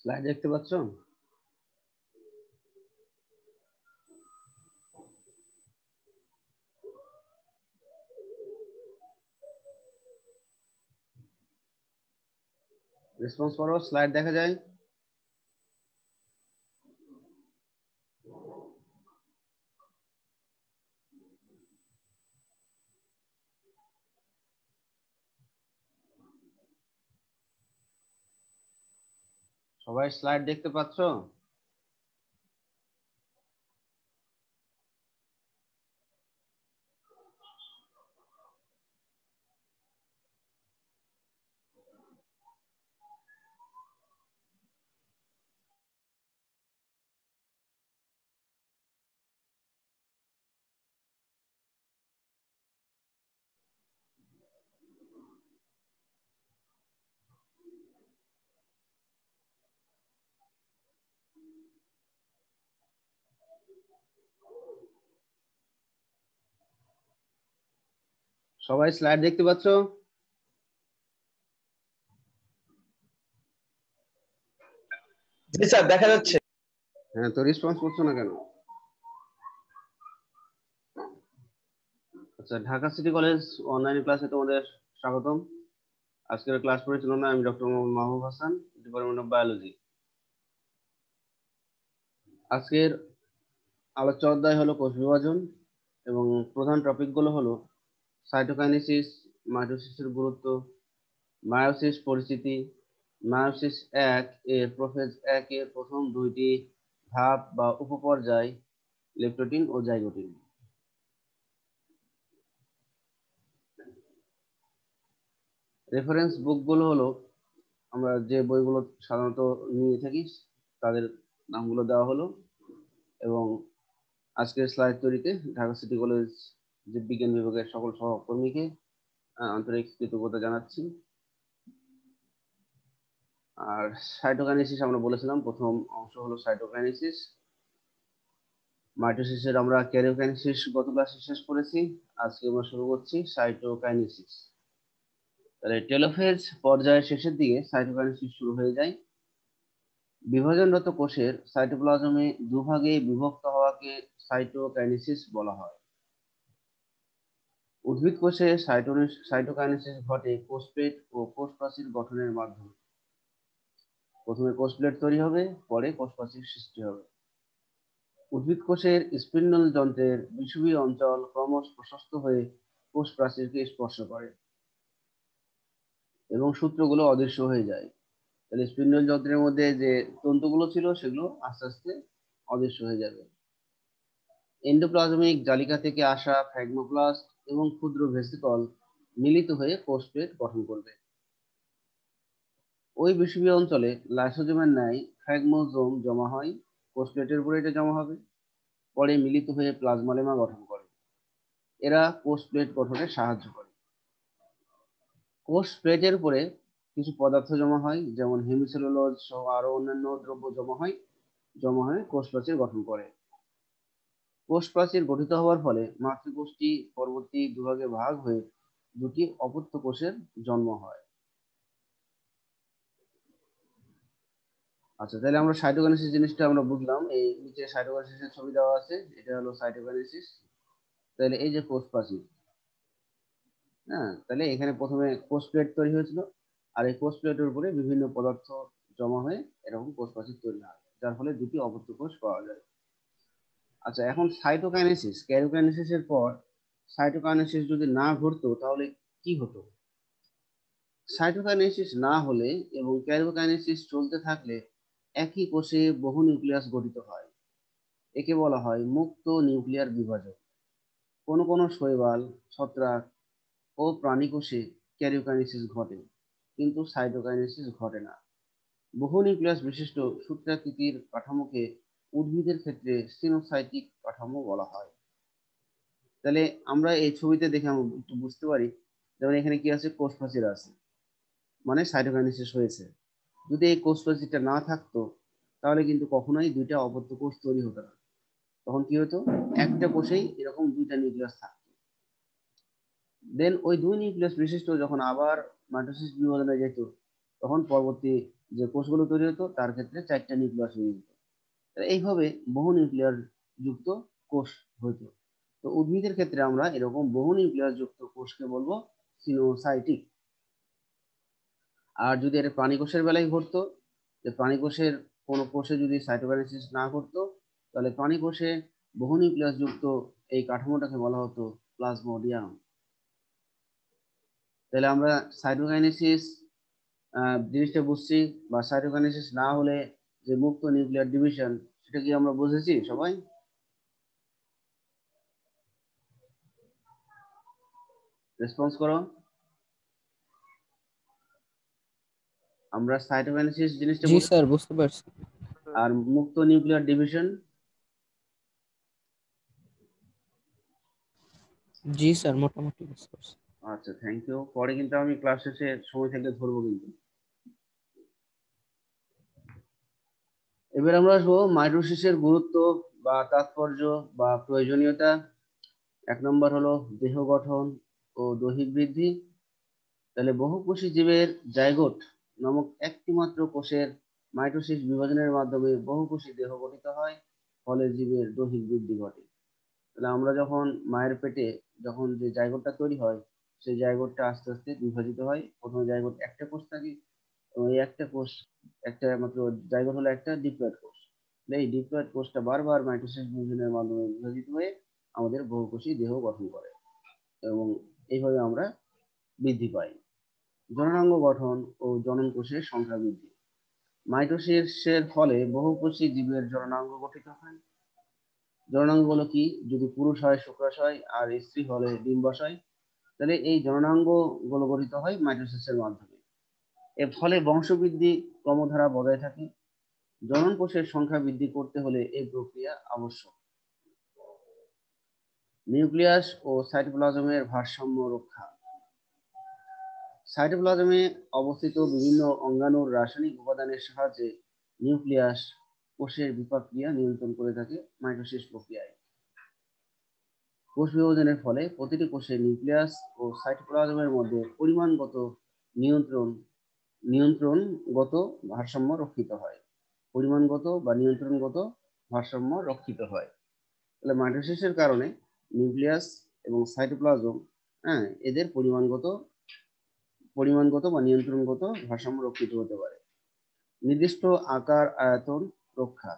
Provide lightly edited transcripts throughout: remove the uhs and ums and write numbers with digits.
Slide দেখতে পাচ্ছ? Response করো, স্লাইড দেখা যায়? সবাই স্লাইড দেখতে পাচ্ছ? সবাই স্লাইড দেখতে পাচ্ছ? জি স্যার, দেখা যাচ্ছে। হ্যাঁ, তো রেসপন্স করছো না কেন? আচ্ছা, ঢাকা সিটি কলেজ অনলাইন ক্লাসে তোমাদের স্বাগতম। আজকের ক্লাস পরিচালনা আমি doctor Mohammad Mahbub Hasan, department of biology. আজকের আলোচ্য অধ্যায় হলো কোষ বিভাজন এবং প্রধান টপিকগুলো হলো সাইটোকাইনেসিস, মাইটোসিসের গুরুত্ব, মায়োসিস পরিস্থিতি, মায়োসিস এক এর প্রোফেজ 1 এর প্রথম দুইটি ধাপ বা উপপর্যায়, লেপটোটিন ও জাইগোটিন। রেফারেন্স বুকগুলো হলো আমরা যে বইগুলো সাধারণত নিয়ে থাকি তাদের নামগুলো দেওয়া হলো, এবং আজকের স্লাইড তৈরিতে ঢাকা সিটি কলেজ জীববিজ্ঞান বিভাগের সকল সহকর্মীকে আন্তরিক কৃতজ্ঞতা জানাচ্ছি। আর সাইটোকাইনেসিস আমরা বলেছিলাম, প্রথম অংশ হলো সাইটোকাইনেসিস। মাইটোসিসের আমরা ক্যারিওকাইনেসিস গত ক্লাসে শেষ করেছি, আজকে আমরা শুরু করছি সাইটোকাইনেসিস। তাহলে টেলোফেজ পর্যায়ের শেষের দিকে সাইটোকাইনেসিস শুরু হয়ে যায়। বিভাজনরত কোষের সাইটোপ্লাজমে দুভাগে বিভক্ত হওয়াকে সাইটোকাইনেসিস বলা হয়। উদ্ভিদ কোষে সাইটোকাইনেসিস ঘটে কোষপ্লেট ও কোষ প্রাচীর গঠনের মাধ্যমে। প্রথমে কোষপ্লেট তৈরি হবে, পরে কোষ প্রাচীর সৃষ্টি হবে। উদ্ভিদ কোষের স্পিন্ডল যন্ত্রের বিষুবীয় অঞ্চল ক্রমশ প্রশস্ত হয়ে কোষ প্রাচীরকে স্পর্শ করে এবং সূত্রগুলো অদৃশ্য হয়ে যায়। তাহলে স্পিন্ডল যন্ত্রের মধ্যে যে তন্তুগুলো ছিল সেগুলো আস্তে আস্তে অদৃশ্য হয়ে যাবে। এন্ডোপ্লাজমিক জালিকা থেকে আসা ফ্র্যাগমোপ্লাস্ট এবং ক্ষুদ্র ভেসিকল মিলিত হয়ে কোষপ্লেট গঠন করবে। ওই বিষুবীয় অঞ্চলে লাইসোজোমের ন্যায় ফ্র্যাগমোজোম জমা হয়, কোষপ্লেটের উপরে এটা জমা হবে, পরে মিলিত হয়ে প্লাজমা গঠন করে। এরা কোষপ্লেট গঠনে সাহায্য করে। কোষ প্লেটের উপরে কিছু পদার্থ জমা হয়, যেমন হেমিসেলুলোজ সহ আরো অন্যান্য দ্রব্য জমা হয়ে কোষ প্রাচীর গঠন করে। কোষ প্রাচীর গঠিত হওয়ার ফলে মাতৃকোষটি পরবর্তী দুভাগে ভাগ হয়ে দুটি অপত্য কোষের জন্ম হয়। আচ্ছা, তাহলে আমরা সাইটোকাইনেসিস জিনিসটা আমরা বুঝলাম। এই নিচে সাইটোকাইনেসিসের ছবি দেওয়া আছে, এটা হলো সাইটোকাইনেসিস। তাহলে এই যে কোষ প্রাচীর, হ্যাঁ, তাহলে এখানে প্রথমে কোষ প্লেট তৈরি হয়েছিল, আর এই কোষ প্লেটের উপরে বিভিন্ন পদার্থ জমা হয়ে এরকম কোষ প্রাচীর তৈরি হয়, যার ফলে দুটি অপত্য কোষ পাওয়া যায়। আচ্ছা, এখন সাইটোকাইনেসিস, ক্যারিওকাইনেসিসের পর সাইটোকাইনেসিস যদি না ঘটতো তাহলে কি হতো? সাইটোকাইনেসিস না হলে এবং ক্যারিওকাইনেসিস চলতে থাকলে একই কোষে বহু নিউক্লিয়াস গঠিত হয়। একে বলা হয় মুক্ত নিউক্লিয়ার বিভাজন। কোনো কোনো শৈবাল, ছত্রাক ও প্রাণী কোষে ক্যারিওকাইনেসিস ঘটে, কিন্তু সাইটোকাইনেসিস ঘটে না। বহু নিউক্লিয়াস বিশিষ্ট সূত্রাকৃতির কাঠামোকে উদ্ভিদের ক্ষেত্রে সিনোসাইটিক কাঠামো বলা হয়। তাহলে আমরা এই ছবিতে দেখে আমরা একটু বুঝতে পারি, যেমন এখানে কি আছে, কোষ প্রাচীর আছে, মানে সাইটোকাইনেসিস হয়েছে। যদি এই কোষ প্রাচীরটা না থাকতো তাহলে কিন্তু কখনোই দুইটা অপত্য কোষ তৈরি হতো না। তখন কি হতো, একটা কোষেই এরকম দুইটা নিউক্লিয়াস থাকতো। দেন ওই দুই নিউক্লিয়াস বিশিষ্ট যখন আবার মাইটোসিস বিভাজনে যেত, তখন পরবর্তী যে কোষগুলো তৈরি হতো তার ক্ষেত্রে 4টা নিউক্লিয়াস হয়ে যেত। এইভাবে বহু নিউক্লিয়ার যুক্ত কোষ হতো। তো উদ্ভিদের ক্ষেত্রে আমরা এরকম বহু নিউক্লিয়াস যুক্ত কোষকে বলবো সিনোসাইটিক। আর যদি এটা প্রাণী কোষের বেলায় ঘটতো, যে প্রাণী কোষের কোনো কোষে যদি সাইটোকাইনেসিস না ঘটতো, তাহলে প্রাণী কোষে বহু নিউক্লিয়াস যুক্ত এই কাঠামোটাকে বলা হতো প্লাজমোডিয়াম। তাহলে আমরা সাইটোকাইনেসিস জিনিসটা বুঝছি, বা সাইটোকাইনেসিস না হলে যে মুক্ত নিউক্লিয়ার ডিভিশন, সেটা কি আমরা বুঝেছি সবাই? রেসপন্স করো। আমরা সাইটোকাইনেসিস জিনিসটা জি বুঝেছি, স্যার, বুঝতে পারছি। আর মুক্ত নিউক্লিয়ার ডিভিশন। জি স্যার, মোটামুটি বুঝতে পারছি। আচ্ছা, থ্যাংক ইউ। পরে কিন্তু আমি ক্লাস শেষে সময় থাকলে ধরবো কিন্তু। এবার আমরা আসবো মাইটোসিসের গুরুত্ব বা তাৎপর্য বা প্রয়োজনীয়তা। 1 নম্বর হলো দেহ গঠন ও দৈহিক বৃদ্ধি। তাহলে বহুকোষী জীবের জাইগোট নামক একটি মাত্র কোষের মাইটোসিস বিভাজনের মাধ্যমে বহুকোষী দেহ গঠিত হয়, ফলে জীবের দৈহিক বৃদ্ধি ঘটে। তাহলে আমরা যখন মায়ের পেটে যখন যে জাইগোটটা তৈরি হয়, সেই জাইগোটটা আস্তে আস্তে বিভাজিত হয়। প্রথমে জাইগোট একটা কোষ থাকে, এবং এই একটা কোষ, একটা মাত্র জাইগোট হলো একটা ডিপ্লয়েড কোষ। এই ডিপ্লয়েড কোষটা বারবার মাইটোসিস বিভাজনের মাধ্যমে বিভাজিত হয়ে আমাদের বহুকোষী দেহ গঠন করে, এবং এইভাবে আমরা বৃদ্ধি পাই। জননাঙ্গ গঠন ও জনন কোষের সংখ্যা বৃদ্ধি। মাইটোসিসের ফলে বহুকোষী জীবের জননাঙ্গ গঠিত হয়। জননাঙ্গ গুলো কি? যদি পুরুষ হয় শুক্রাশয়, আর স্ত্রী হলে ডিম্বাশয়। তাহলে এই জননাঙ্গ গুলো গঠিত হয় মাইটোসিসের মাধ্যমে। এর ফলে বংশবৃদ্ধি ক্রমধারা বজায় থাকে। জনন কোষের সংখ্যা বৃদ্ধি করতে হলে এই প্রক্রিয়া আবশ্যক। নিউক্লিয়াস ও সাইটোপ্লাজমের ভারসাম্য রক্ষা। সাইটোপ্লাজমে অবস্থিত বিভিন্ন অঙ্গাণুর রাসায়নিক উপাদানের সাহায্যে নিউক্লিয়াস কোষের বিপাক ক্রিয়া নিয়ন্ত্রণ করে থাকে মাইটোসিস প্রক্রিয়ায়। কোষ বিভাজনের ফলে প্রতিটি কোষে নিউক্লিয়াস ও সাইটোপ্লাজমের মধ্যে নিয়ন্ত্রণগত ভারসাম্য রক্ষিত হয়। পরিমাণগত বা নিয়ন্ত্রণগত ভারসাম্য রক্ষিত হয়। তাহলে মাইটোসিসের কারণে নিউক্লিয়াস এবং সাইটোপ্লাজম, এদের পরিমাণগত বা নিয়ন্ত্রণগত ভারসাম্য রক্ষিত হতে পারে। নির্দিষ্ট আকার আয়তন রক্ষা।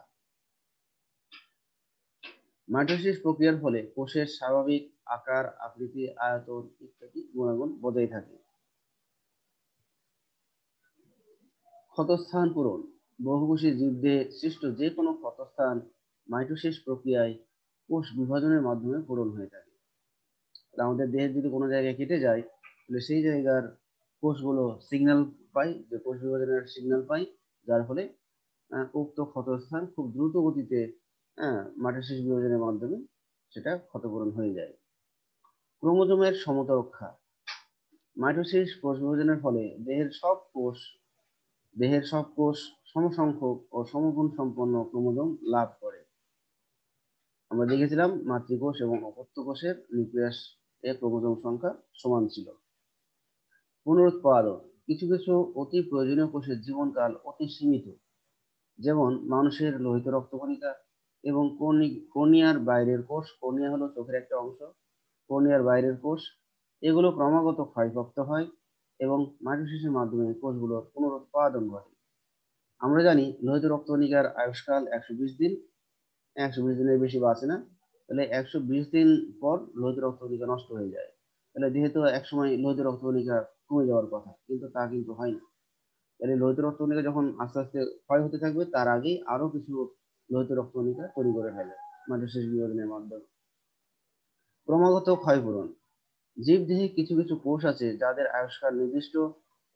মাইটোসিস প্রক্রিয়ার ফলে কোষের স্বাভাবিক আকার, আকৃতি, আয়তন ইত্যাদি গুণাগুণ বজায় থাকে। ক্ষতস্থান পূরণ। বহুকোষী জীবদেহে সৃষ্ট যে কোনো ক্ষতস্থান মাইটোসিস প্রক্রিয়ায় কোষ বিভাজনের মাধ্যমে পূরণ হয়ে থাকে। আমাদের দেহের যদি কোনো জায়গায় কেটে যায়, তাহলে সেই জায়গার কোষগুলো সিগন্যাল পায়, যে কোষ বিভাজনের সিগন্যাল পায়, যার ফলে উক্ত ক্ষতস্থান খুব দ্রুত গতিতে মাইটোসিস বিভাজনের মাধ্যমে সেটা ক্ষতপূরণ হয়ে যায়। ক্রোমোজোমের সমতা রক্ষা। মাইটোসিস কোষ বিভাজনের ফলে দেহের সব কোষ সমসংখ্যক ও সমগুণ সম্পন্ন ক্রোমোজোম লাভ করে। আমরা দেখেছিলাম মাতৃকোষ এবং অপত্য কোষের নিউক্লিয়াস এর ক্রোমোজোম সংখ্যা সমান ছিল। পুনরুৎপাদন। কিছু কিছু অতি প্রয়োজনীয় কোষের জীবনকাল অতি সীমিত, যেমন মানুষের লোহিত রক্তকণিকা এবং কর্নিয়ার বাইরের কোষ। কর্নিয়া হলো চোখের একটা অংশ, কর্নিয়ার বাইরের কোষ। এগুলো ক্রমাগত ক্ষয়প্রাপ্ত হয় এবং মাইটোসিসের মাধ্যমে কোষগুলোর পুনরুৎপাদন ঘটে। আমরা জানি লোহিত রক্তকণিকার আয়ুষ্কাল 120 দিন, 120 দিনের বেশি বাঁচে না। তাহলে 120 দিন পর লোহিত রক্তকণিকা নষ্ট হয়ে যায়। তাহলে যেহেতু একসময় লোহিত রক্তকণিকা কমে যাওয়ার কথা, কিন্তু তা কিন্তু হয় না। তাহলে লোহিত রক্তকণিকা যখন আস্তে আস্তে ক্ষয় হতে থাকবে, তার আগেই আরো কিছু লোহিত রক্তকণিকা তৈরি করে ফেলে মাইটোসিস বিভাজনের মাধ্যমে। ক্রমাগত ক্ষয়পূরণ। জীবদেহে কিছু কিছু কোষ আছে যাদের আয়ুষ্কাল নির্দিষ্ট।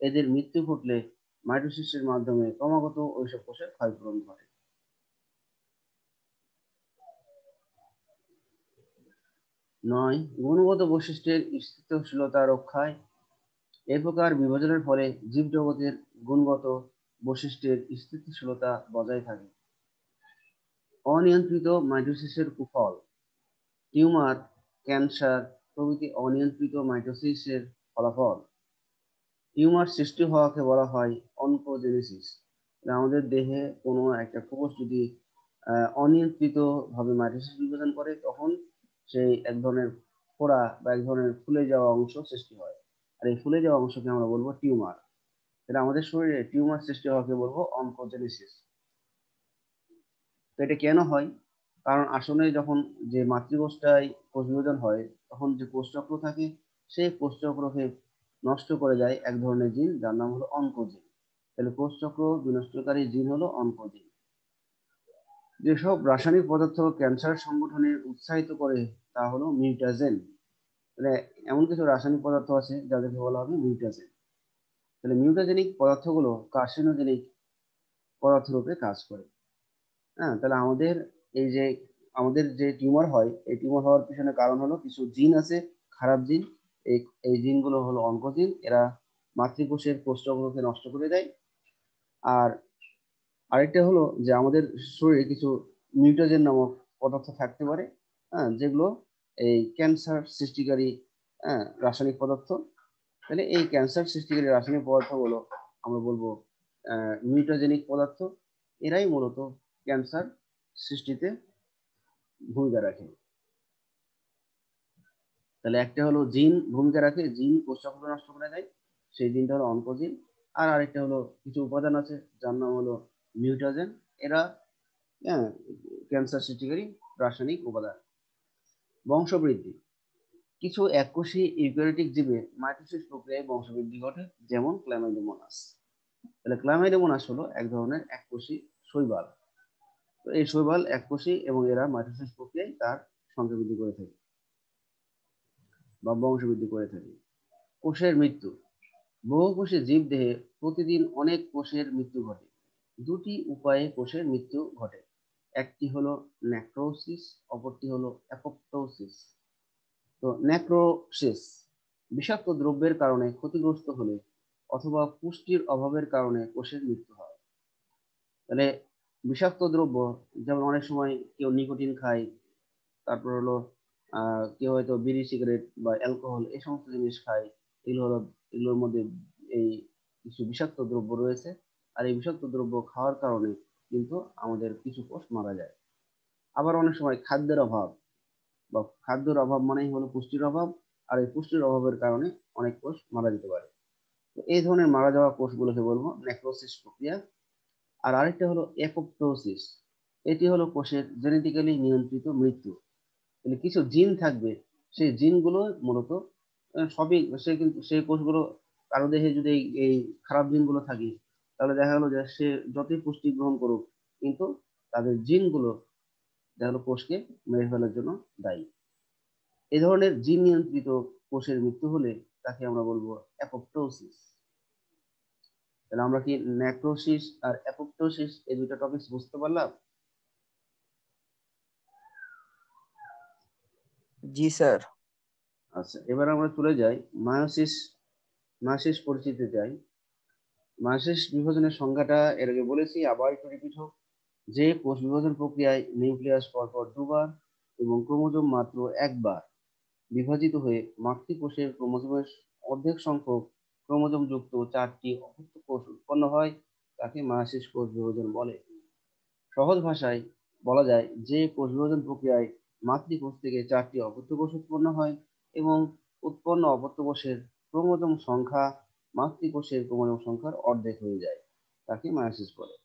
এদের মৃত্যু ঘটলে মাইটোসিসের মাধ্যমে ক্রমাগত ওইসব কোষের ক্ষয়পূরণ ঘটে। 9, গুণগত বৈশিষ্ট্যের স্থিতিশীলতা রক্ষায়। এই প্রকার বিভাজনের ফলে জীবজগতের গুণগত বৈশিষ্ট্যের স্থিতিশীলতা বজায় থাকে। অনিয়ন্ত্রিত মাইটোসিসের কুফল। টিউমার, ক্যান্সার প্রভৃতি অনিয়ন্ত্রিত মাইটোসিসের ফলাফল। টিউমার সৃষ্টি হওয়াকে বলা হয় অনকোজেনেসিস। আমাদের দেহে কোনো একটা কোষ যদি অনিয়ন্ত্রিত ভাবে মাইটোসিস বিভাজন করে, তখন সেই এক ধরনের ফোড়া বা এক ধরনের ফুলে যাওয়া অংশ সৃষ্টি হয়। আর এই ফুলে যাওয়া অংশকে আমরা বলবো টিউমার। তাহলে আমাদের শরীরে টিউমার সৃষ্টি হওয়াকে বলবো অনকোজেনেসিস। তো এটা কেন হয়? কারণ আসলে যখন যে মাতৃকোষটায় কোষ বিভাজন হয়, তখন যে কোষচক্র থাকে, সেই কোষচক্রকে নষ্ট করে যায় এক ধরনের জিন, যার নাম হলো অনকোজিন। তাহলে কোষচক্র বিনষ্টকারী জিন হলো অনকোজিন। যেসব রাসায়নিক পদার্থ ক্যান্সার সংগঠনে উৎসাহিত করে তা হলো মিউটাজেন। তাহলে এমন কিছু রাসায়নিক পদার্থ আছে যাদেরকে বলা হবে মিউটাজেন। তাহলে মিউটাজেনিক পদার্থগুলো কার্সিনোজেনিক পদার্থ রূপে কাজ করে। হ্যাঁ, তাহলে আমাদের যে টিউমার হয়, এই টিউমার হওয়ার পিছনে কারণ হলো কিছু জিন আছে, খারাপ জিন। এই এই জিনগুলো হলো অনকোজিন। এরা মাতৃকোষের কোষচক্রকে নষ্ট করে দেয়। আর আরেকটা হলো যে আমাদের শরীরে কিছু মিউটাজেন নামক পদার্থ থাকতে পারে, হ্যাঁ, যেগুলো এই ক্যান্সার সৃষ্টিকারী, হ্যাঁ, রাসায়নিক পদার্থ। তাহলে এই ক্যান্সার সৃষ্টিকারী রাসায়নিক পদার্থগুলো আমরা বলবো মিউটাজেনিক পদার্থ। এরাই মূলত ক্যান্সার সৃষ্টিতে ভূমিকা রাখে। তাহলে একটা হলো জিন ভূমিকা রাখে, জিন কোষচক্র নষ্ট করে দেয়, সেই জিনটা হলো অনকোজিন। আর আরেকটা হলো কিছু উপাদান আছে যার নাম হলো মিউটাজেন। এরা, হ্যাঁ, ক্যান্সার সৃষ্টিকারী রাসায়নিক উপাদান। বংশবৃদ্ধি। কিছু এককোষী ইউক্যারিওটিক জীবে মাইটোসিস প্রক্রিয়ায় বংশবৃদ্ধি ঘটে, যেমন ক্ল্যামাইডোমোনাস। তাহলে ক্ল্যামাইডোমোনাস হলো এক ধরনের এককোষী শৈবাল। তো এই শৈবাল এককোষী এবং এরা মাইটোসিস প্রক্রিয়ায় তার সংখ্যা বৃদ্ধি করে থাকে বা বংশবৃদ্ধি করে থাকে। কোষের মৃত্যু। বহুকোষী জীবদেহে প্রতিদিন অনেক কোষের মৃত্যু ঘটে। দুটি উপায়ে কোষের মৃত্যু ঘটে। একটি হলো নেক্রোসিস, অপরটি হলো অ্যাপোপ্টোসিস। তো নেক্রোসিস বিষাক্ত দ্রব্যের কারণে ক্ষতিগ্রস্ত হলে অথবা পুষ্টির অভাবের কারণে কোষের মৃত্যু হয়। তাহলে বিষাক্ত দ্রব্য, যেমন অনেক সময় কেউ নিকোটিন খায়, তারপর হলো কেউ হয়তো বিড়ি সিগারেট বা অ্যালকোহল এই সমস্ত জিনিস খায়। এগুলোর মধ্যে এই কিছু বিষাক্ত দ্রব্য রয়েছে। আর এই বিষাক্ত দ্রব্য খাওয়ার কারণে কিন্তু আমাদের কিছু কোষ মারা যায়। আবার অনেক সময় খাদ্যের অভাব, বা খাদ্যের অভাব মানেই হলো পুষ্টির অভাব। আর এই পুষ্টির অভাবের কারণে অনেক কোষ মারা যেতে পারে। তো এই ধরনের মারা যাওয়া কোষগুলোকে বলবো নেক্রোসিস প্রক্রিয়া। আর আরেকটা হলো অ্যাপোপ্টোসিস। এটি হলো কোষের জেনেটিক্যালি নিয়ন্ত্রিত মৃত্যু। মানে কিছু জিন থাকবে, সেই জিনগুলো মূলত সবই কিন্তু সেই কোষগুলো, কারো দেহে যদি এই খারাপ জিনগুলো থাকে, তাহলে দেখা গেলো যে সে যতই পুষ্টি গ্রহণ করুক, কিন্তু তাদের জিনগুলো দেখা গেলো কোষকে মেরে ফেলার জন্য দায়ী। এই ধরনের জিন নিয়ন্ত্রিত কোষের মৃত্যু হলে তাকে আমরা বলবো অ্যাপোপ্টোসিস। তাহলে আমরা কি নেক্রোসিস আর অ্যাপোপ্টোসিস এই দুইটা টপিক বুঝতে পারলাম? জি স্যার। আচ্ছা, এবার আমরা চলে যাই মায়োসিস। মায়োসিস পরিচিতি যাই। মায়োসিস বিভাজনের সংজ্ঞাটা এর আগে বলেছি, আবার একটু রিপিট হোক। যে কোষ বিভাজন প্রক্রিয়ায় নিউক্লিয়াস পরপর দুবার এবং ক্রোমোজোম মাত্র একবার বিভাজিত হয়ে মাতৃকোষের ক্রোমোজোমের অর্ধেক সংখ্যক ক্রোমোজোম যুক্ত 4টি অপত্য কোষ উৎপন্ন হয়, তাকে মায়োসিস কোষ বিভাজন বলে। সহজ ভাষায় বলা যায়, যে কোষ বিভাজন প্রক্রিয়ায় মাতৃকোষ থেকে 4টি অপত্য কোষ উৎপন্ন হয় এবং উৎপন্ন অপত্য কোষের ক্রোমোজোম সংখ্যা মাতৃকোষের ক্রোমোজোম সংখ্যার অর্ধেক হয়ে যায়, তাকে মায়োসিস বলে।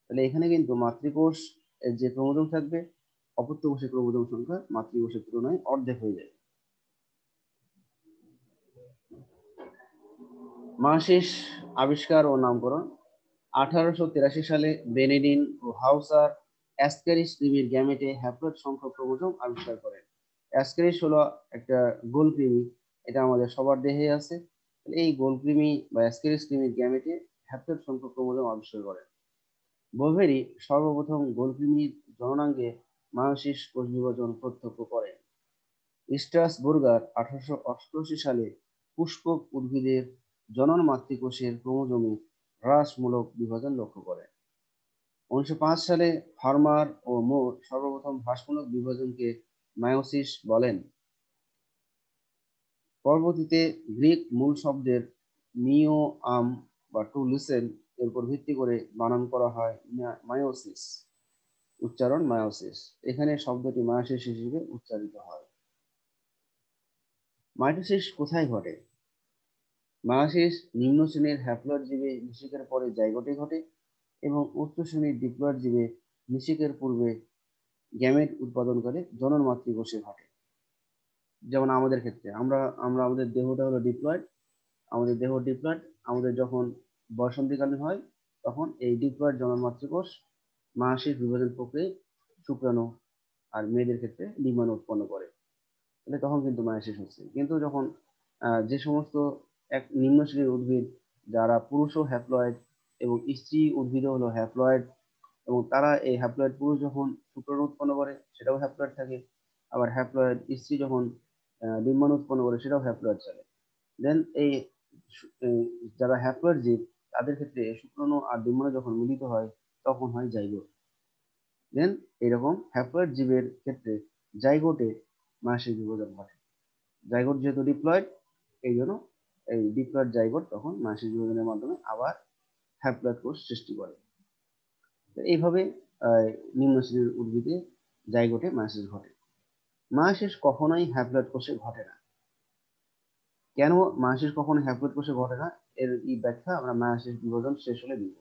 তাহলে এখানে কিন্তু মাতৃকোষ এর যে ক্রোমোজোম থাকবে, অপত্য কোষের ক্রোমোজোম সংখ্যা মাতৃকোষের তুলনায় অর্ধেক হয়ে যায়। মায়োসিস আবিষ্কার ও নামকরণ। 1883 সালে বেনেডিন ও হাউসার অ্যাসক্যারিস কৃমির গ্যামেটে হ্যাপ্লয়েড সংখ্যক ক্রোমোজোম আবিষ্কার করেন। অ্যাসক্যারিস হলো একটা গোল কৃমি, এটা আমাদের সবার দেহে আছে। এই গোল কৃমি বা অ্যাসক্যারিস কৃমির গ্যামেটে হ্যাপ্লয়েড সংখ্যক ক্রোমোজোম আবিষ্কার করেন। বোভেরি সর্বপ্রথম গোল কৃমির জননাঙ্গে মায়োসিস কোষ বিভাজন প্রত্যক্ষ করেন। স্ট্রাসবুর্গার 1888 সালে পুষ্পক উদ্ভিদের জনন মাতৃকোষের ক্রোমোজোমে হ্রাসমূলক বিভাজন লক্ষ্য করেন। 1905 সালে ফার্মার ও মোর সর্বপ্রথম হ্রাসমূলক বিভাজনকে মায়োসিস বলেন। পরবর্তীতে গ্রিক মূল শব্দের মিও আম বা টু লিসেন এর উপর ভিত্তি করে বানান করা হয় মায়োসিস, উচ্চারণ মায়োসিস। এখানে শব্দটি মায়োসিস হিসেবে উচ্চারিত হয়। মাইটোসিস কোথায় ঘটে? মায়োসিস নিম্ন শ্রেণীর হ্যাপ্লয়েড জীবে নিষেকের পরে জাইগোটে ঘটে এবং উচ্চ শ্রেণীর ডিপ্লয়েড জীবে নিষেকের পূর্বে গ্যামেট উৎপাদন করে জনন মাতৃকোষে ঘটে। যেমন আমাদের ক্ষেত্রে আমরা আমরা আমাদের দেহটা হলো ডিপ্লয়েড, আমাদের দেহ ডিপ্লয়েড, আমাদের যখন বসন্তকালীন হয় তখন এই ডিপ্লয়েড জনন মাতৃকোষ মাসিক বিভাজন প্রক্রিয়ায় শুক্রাণু আর মেয়েদের ক্ষেত্রে ডিম্বাণু উৎপন্ন করে, তাহলে তখন কিন্তু মায়োসিস হচ্ছে। কিন্তু যখন যে সমস্ত এক নিম্ন শ্রেণীর উদ্ভিদ যারা পুরুষও হ্যাপ্লয়েড এবং স্ত্রী উদ্ভিদও হলো হ্যাপ্লয়েড, এবং তারা এই হ্যাপ্লয়েড পুরুষ যখন শুক্রাণু উৎপন্ন করে সেটাও হ্যাপ্লয়েড থাকে, আবার হ্যাপ্লয়েড স্ত্রী যখন ডিম্বাণু উৎপন্ন করে সেটাও হ্যাপ্লয়েড চলে। দেন এই যারা হ্যাপ্লয়েড জীব তাদের ক্ষেত্রে শুক্রাণু আর ডিম্বাণু যখন মিলিত হয় তখন হয় জাইগোট। দেন এরকম হ্যাপ্লয়েড জীবের ক্ষেত্রে জাইগোটে মাসিক বিভাজন ঘটে। জাইগোট যেহেতু ডিপ্লয়েড, এই জন্য এই ডিপ্লয়েড জাইগোট তখন মাসিক বিভাজনের মাধ্যমে আবার হ্যাপ্লয়েড কোষ সৃষ্টি করে। এইভাবে নিম্ন শ্রেণীর উদ্ভিদে জাইগোটে মায়োসিস ঘটে। মায়োসিস কখনোই হ্যাপ্লয়েড কোষে ঘটে না। কেন মায়োসিস কখনো হ্যাপ্লয়েড কোষে ঘটে না, এর এই ব্যাখ্যা আমরা মায়োসিস বিভাজন শেষ হলে দিব।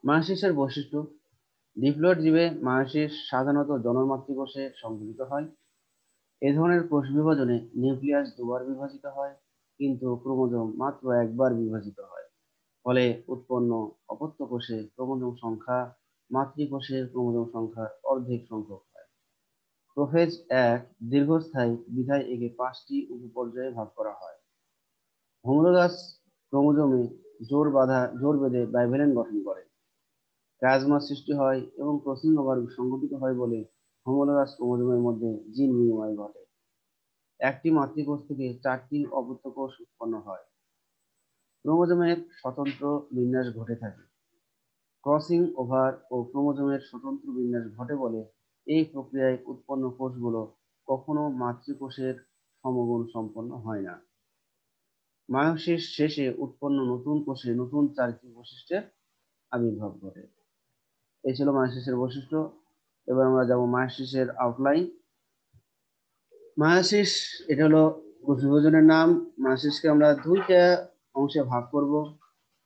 মায়োসিসের বৈশিষ্ট্য। ডিপ্লয়েড জীবে মায়োসিস সাধারণত জনন মাতৃকোষে সংঘটিত হয়। এ ধরনের কোষ বিভাজনে নিউক্লিয়াস দুবার বিভাজিত হয়, কিন্তু ক্রোমোজোম মাত্র একবার বিভাজিত হয়। ফলে উৎপন্ন অপত্য কোষে ক্রোমোজোম সংখ্যা মাতৃকোষের ক্রোমোজোম সংখ্যার অর্ধেক সংখ্যক হয়। প্রোফেজ 1 দীর্ঘস্থায়ী বিধায় একে 5টি উপপর্যায়ে ভাগ করা হয়। হোমোলোগাস ক্রোমোজোমে জোর বেঁধে বাইভ্যালেন্ট গঠন করে, প্লাজমা সৃষ্টি হয় এবং ক্রসিং ওভার সংঘটিত হয় বলে হোমোলোগাস ক্রোমোজোমের মধ্যে জিন বিনিময় ঘটে। একটি মাতৃকোষ থেকে 4টি অপত্য কোষ উৎপন্ন হয়। ক্রোমোজোমের স্বতন্ত্র বিন্যাস ঘটে থাকে। ক্রসিং ওভার ও ক্রোমোজোমের স্বতন্ত্র বিন্যাস ঘটে বলে এই প্রক্রিয়ায় উৎপন্ন কোষগুলো কখনো মাতৃকোষের সমগুণ সম্পন্ন হয় না। মায়োসিস শেষে উৎপন্ন নতুন কোষে নতুন 4টি বৈশিষ্ট্যের আবির্ভাব ঘটে। এই ছিল মায়োসিসের বৈশিষ্ট্য। এবার আমরা যাব মায়োসিসের আউটলাইন। মায়োসিস এটা হলো কোষ বিভাজনের নাম। মায়োসিসকে আমরা দুইটা অংশে ভাগ করব,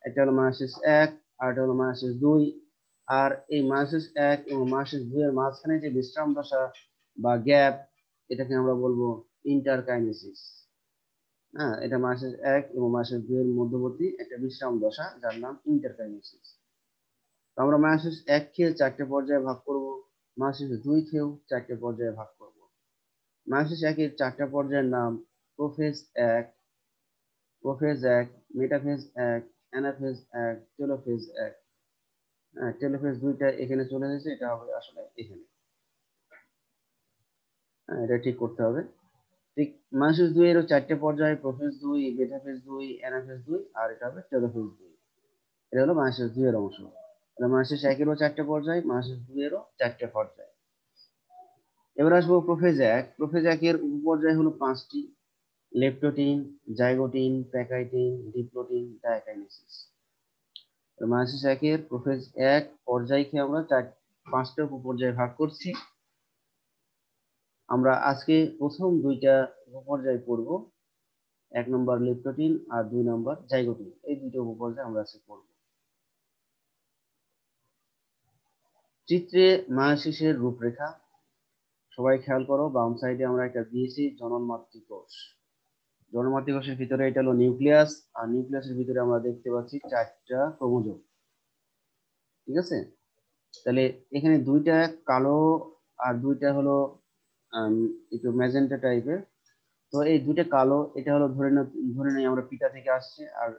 একটা হলো মায়োসিস 1 আর একটা হলো মায়োসিস 2। আর এই মায়োসিস 1 এবং মায়োসিস 2 এর মাঝখানে যে বিশ্রাম দশা বা গ্যাপ, এটাকে আমরা বলবো ইন্টারকাইনেসিস। হ্যাঁ, এটা মায়োসিস 1 এবং মায়োসিস 2 এর মধ্যবর্তী একটা বিশ্রাম দশা, যার নাম ইন্টারকাইনেসিস। তো আমরা মায়োসিস 1 কে 4টে পর্যায়ে ভাগ করব, মায়োসিস 2 কেও 4টে পর্যায়ে ভাগ করব। মায়োসিস 1 এর 4টা পর্যায়ের নাম prophase 1, prophase 1, metaphase 1, anaphase 1, telophase 1। Telophase 2টা এখানে চলে এসেছে, এটা হবে আসলে এখানে। এটা ঠিক করতে হবে। ঠিক মায়োসিস 2 এরও 4টে পর্যায়, প্রোফেজ 2, মেটাফেজ 2, অ্যানাফেজ 2, আর এটা হবে টেলোফেজ 2। এটা হলো মায়োসিস 2 এর অংশ। মায়োসিস 1 এরও 4টে পর্যায়, মায়োসিস 2 এরও 4টে পর্যায়। এবার আসবো প্রোফেজ 1। প্রোফেজ 1 এর উপপর্যায় হলো 5টি: leptotene, zygotene, pachytene, diplotene, diakinesis. Meiosis 1 এর প্রোফেজ 1 পর্যায়কে আমরা 5টা উপপর্যায়ে ভাগ করছি। আমরা আজকে প্রথম 2টা উপপর্যায় পড়ব, 1 নম্বর লেপ্টোটিন আর 2 নম্বর জাইগোটিন। এই 2টা উপপর্যায় আমরা আজকে পড়ব। চিত্রে মায়োসিসের রূপরেখা সবাই খেয়াল করো, বাম সাইডে আমরা একটা দিয়েছি জনন মাতৃকোষ। জনন মাতৃকোষের ভিতরে এটা হলো নিউক্লিয়াস, আর নিউক্লিয়াসের ভিতরে আমরা দেখতে পাচ্ছি 4টা ক্রোমোজোম। ঠিক আছে, তাহলে এখানে 2টা কালো আর 2টা হলো একটু ম্যাজেন্টা টাইপের। তো এই 2টা কালো, এটা হলো ধরে নেই আমরা পিতা থেকে আসছে, আর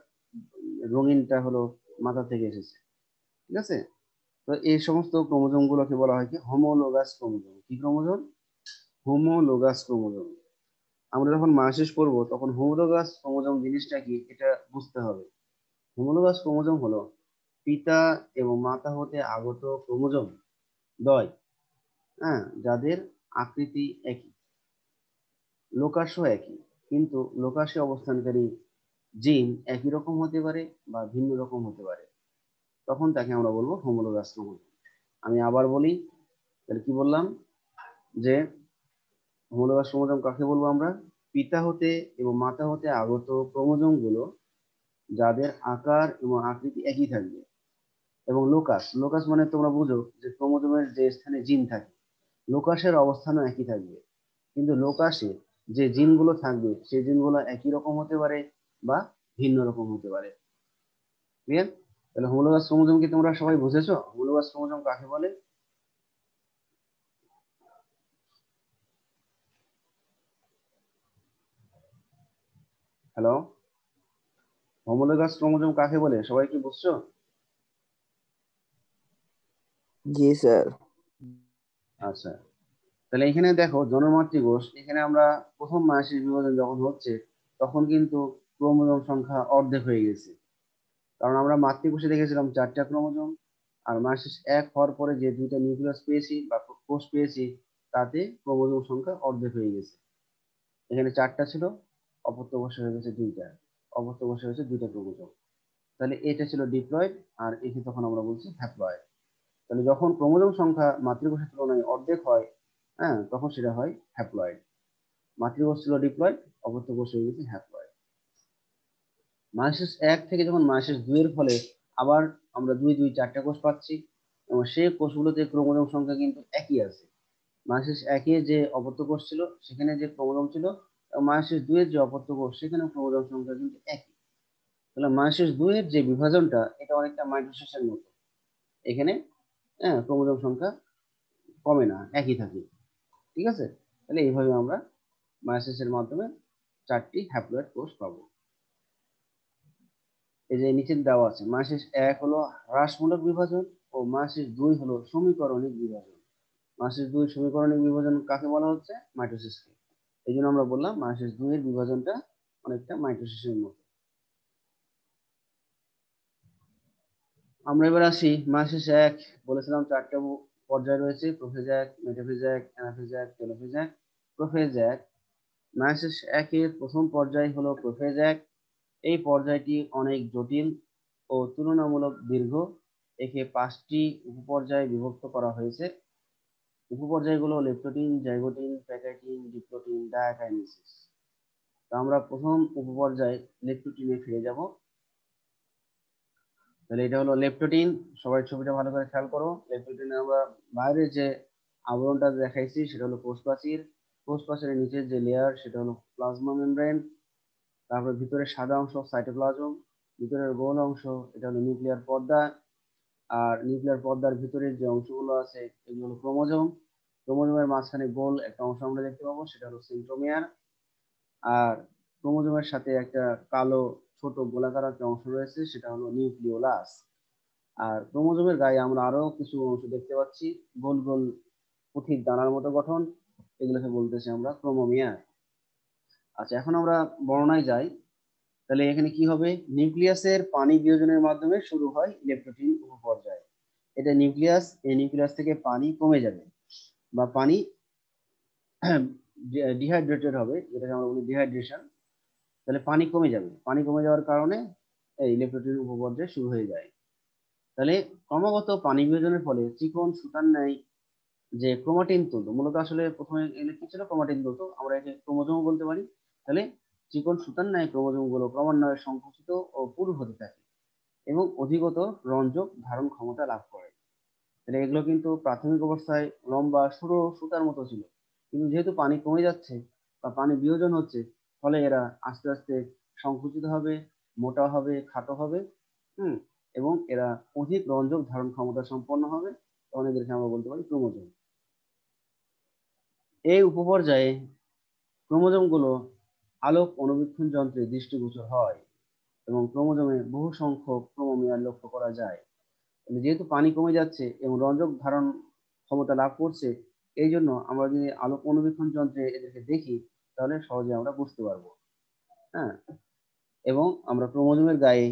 রঙিনটা হলো মাথা থেকে এসেছে। ঠিক আছে, তো এই সমস্ত ক্রোমোজোম গুলোকে বলা হয় কি হোমোলোগাস ক্রোমোজোম। কি ক্রোমোজোম? Homologous chromosome. আমরা যখন মায়োসিস পড়বো তখন হোমোলোগাস ক্রোমোজোম জিনিসটা কি এটা বুঝতে হবে। হোমোলোগাস ক্রোমোজোম হলো পিতা এবং মাতা হতে আগত ক্রোমোজোম দ্বয়, হ্যাঁ, যাদের আকৃতি একই, লোকাসও একই, কিন্তু লোকাসে অবস্থানকারী জিন একই রকম হতে পারে বা ভিন্ন রকম হতে পারে, তখন তাকে আমরা বলবো হোমোলোগাস ক্রোমোজোম। আমি আবার বলি, তাহলে কি বললাম যে হোমোলোগাস ক্রোমোজোম কাকে বলবো আমরা? পিতা হতে এবং মাতা হতে আগত ক্রোমোজোম গুলো যাদের আকার এবং আকৃতি একই থাকবে। এবং লোকাস, লোকাস মানে তোমরা বুঝো যে ক্রোমোজোমের যে স্থানে জিন থাকে, লোকাসের অবস্থানও একই থাকবে, কিন্তু লোকাসে যে জিনগুলো থাকবে সেই জিনগুলো একই রকম হতে পারে বা ভিন্ন রকম হতে পারে। ক্লিয়ার? তাহলে হোমোলোগাস ক্রোমোজোম কি তোমরা সবাই বুঝেছো? হোমোলোগাস ক্রোমোজোম কাকে বলে? হ্যালো, হোমোলোগাস ক্রোমোজোম কাকে বলে সবাই কি বুঝছো? জি স্যার। আচ্ছা, তাহলে এখানে দেখো জনমাতৃকোষ, এখানে আমরা প্রথম মাসিক বিভাজন যখন হচ্ছে তখন কিন্তু ক্রোমোজোম সংখ্যা অর্ধেক হয়ে গেছে। কারণ আমরা মাতৃকোষে দেখেছিলাম 4টা ক্রোমোজোম, আর মাসিক 1 হওয়ার পরে যে 2টা নিউক্লিয়াস পেয়েছি বা কোষ পেয়েছি, তাতে ক্রোমোজোম সংখ্যা অর্ধেক হয়ে গেছে। এখানে 4টা ছিল, অপত্য কোষে হয়ে গেছে 2টা, অপত্য কোষে হয়েছে 2টা ক্রোমোজোম। তাহলে এটা ছিল ডিপ্লয়েড, আর একে তখন আমরা বলছি হ্যাপ্লয়েড। তাহলে যখন ক্রোমোজোম সংখ্যা মাতৃকোষের তুলনায় অর্ধেক হয়, হ্যাঁ, তখন সেটা হয় হ্যাপ্লয়েড। মাতৃকোষ ছিল ডিপ্লয়েড, অপত্য কোষ হয়ে গেছে হ্যাপ্লয়েড। মাইসিস 1 থেকে যখন মাইসিস 2 এর ফলে আবার আমরা 2 2 4টা কোষ পাচ্ছি, এবং সেই কোষগুলোতে ক্রোমোজোম সংখ্যা কিন্তু একই আছে। মাইসিস 1 এ যে অপত্য কোষ ছিল সেখানে যে ক্রোমোজোম ছিল, এবং মাইসিস 2 এর যে অপত্য কোষ সেখানে ক্রোমোজোম সংখ্যা কিন্তু একই। তাহলে মাইসিস 2 এর যে বিভাজনটা, এটা অনেকটা মাইটোসিসের মতো। এখানে হ্যাঁ ক্রোমোজোম সংখ্যা কমে না, একই থাকে। ঠিক আছে? তাহলে এইভাবে আমরা মায়োসিসের মাধ্যমে 4টি হ্যাপ্লয়েড কোষ পাবো। এই যে নিচে দেওয়া আছে, মায়োসিস 1 হলো হ্রাসমূলক বিভাজন ও মায়োসিস 2 হলো সমীকরণিক বিভাজন। মায়োসিস 2 সমীকরণিক বিভাজন কাকে বলা হচ্ছে? মাইটোসিসকে। এই জন্য আমরা বললাম মায়োসিস 2 এর বিভাজনটা অনেকটা মাইটোসিসের মতো। আমরা এবার আসি মায়োসিস 1। বলেছিলাম 4টা পর্যায় রয়েছে, prophase 1, metaphase 1, anaphase 1, telophase 1। Prophase 1, meiosis 1 এর প্রথম পর্যায় হলো প্রোফেজ 1। এই পর্যায়টি অনেক জটিল ও তুলনামূলক দীর্ঘ। একে 5টি উপপর্যায়ে বিভক্ত করা হয়েছে। উপপর্যায়গুলো leptotene, zygotene, pachytene, diplotene, diakinesis. তো আমরা প্রথম উপপর্যায় লেপ্টোটিনে ফিরে যাব। তাহলে এটা হলো লেপ্টোটিন। সবাই ছবিটা ভালো করে খেয়াল করো। লেপ্টোটিনে আমরা বাইরে যে আবরণটা দেখাইছি সেটা হলো কোষ প্রাচীর। কোষ প্রাচীরের নিচের যে লেয়ার সেটা হলো প্লাজমা মেমব্রেন। তারপর ভিতরে সাদা অংশ সাইটোপ্লাজম, ভিতরের গোল অংশ এটা হলো নিউক্লিয়ার পর্দা। আর নিউক্লিয়ার পর্দার ভিতরে যে অংশগুলো আছে এগুলো হলো ক্রোমোজোম। ক্রোমোজোমের মাঝখানে গোল একটা অংশ আমরা দেখতে পাবো, সেটা হলো সেন্ট্রোমিয়ার। আর ক্রোমোজোমের সাথে একটা কালো ছোট গোলাকার একটা অংশ রয়েছে, সেটা হলো নিউক্লিওলাস। আর ক্রোমোজোমের গায়ে আমরা আরো কিছু অংশ দেখতে পাচ্ছি, গোল গোল পুঁথির দানার মতো গঠন, এগুলোকে বলতেছি আমরা ক্রোমোমিয়ার। আচ্ছা, এখন আমরা বর্ণনায় যাই। তাহলে এখানে কি হবে? নিউক্লিয়াসের পানি বিয়োজনের মাধ্যমে শুরু হয় লেপ্টোটিন উপপর্যায়। এটা নিউক্লিয়াস, এই নিউক্লিয়াস থেকে পানি কমে যাবে বা পানি ডিহাইড্রেটেড হবে, যেটাকে আমরা বলি ডিহাইড্রেশন। তাহলে পানি কমে যাবে, পানি কমে যাওয়ার কারণে এই লেপ্টোটিন উপপর্যায় শুরু হয়ে যায়। তাহলে ক্রমাগত পানি বিয়োজনের ফলে চিকন সুতার ন্যায় যে ক্রোমাটিন তন্তু, মূলত আসলে প্রথমে এগুলো কি ছিল? ক্রোমাটিন তন্তু, আমরা একে ক্রোমোজোম বলতে পারি। তাহলে চিকন সুতার ন্যায় ক্রোমোজোম গুলো ক্রমান্বয়ে সংকুচিত ও পুরু হতে থাকে এবং অধিকতর রঞ্জক ধারণ ক্ষমতা লাভ করে। তাহলে এগুলো কিন্তু প্রাথমিক অবস্থায় লম্বা সরু সুতার মতো ছিল, কিন্তু যেহেতু পানি কমে যাচ্ছে বা পানি বিয়োজন হচ্ছে, ফলে এরা আস্তে আস্তে সংকুচিত হবে, মোটা হবে, খাটো হবে। হুম, এবং এরা অধিক রঞ্জক ধারণ ক্ষমতা সম্পন্ন হবে, তখন এদেরকে আমরা বলতে পারি ক্রোমোজোম। এই উপপর্যায়ে ক্রোমোজোম গুলো আলোক অনুবীক্ষণ যন্ত্রে দৃষ্টিগোচর হয় এবং ক্রোমোজোমে বহু সংখ্যক ক্রোমোমিয়ার লক্ষ্য করা যায়। যেহেতু পানি কমে যাচ্ছে এবং রঞ্জক ধারণ ক্ষমতা লাভ করছে, এই জন্য আমরা যদি আলোক অনুবীক্ষণ যন্ত্রে এদেরকে দেখি তাহলে সহজে আমরা বুঝতে পারবো। হ্যাঁ, এবং আমরা ক্রোমোজোমের গায়ে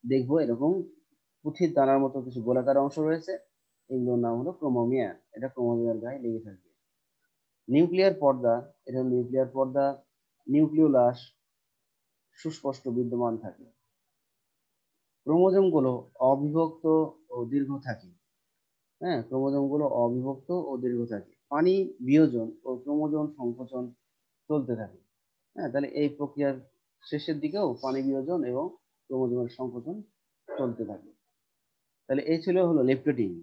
দেখবো এরকম পুঁথির দানার মতো কিছু গোলাকার অংশ রয়েছে, এগুলোর নাম হলো ক্রোমোমিয়ার। এটা ক্রোমোজোমের গায়ে লেগে থাকবে। নিউক্লিয়ার পর্দা, এটা হলো নিউক্লিয়ার পর্দা। নিউক্লিওলাস, সুস্পষ্ট বিদ্যমান থাকে। ক্রোমোজোমগুলো অবিভক্ত ও দীর্ঘ থাকে। হ্যাঁ, ক্রোমোজোমগুলো অবিভক্ত ও দীর্ঘ থাকে। পানি বিয়োজন ও ক্রোমোজোম সংকোচন চলতে থাকে। হ্যাঁ, তাহলে এই প্রক্রিয়ার শেষের দিকেও পানি বিয়োজন এবং ক্রোমোজোমের সংকোচন চলতে থাকে। তাহলে এই ছিল হলো লেপ্টোটিন।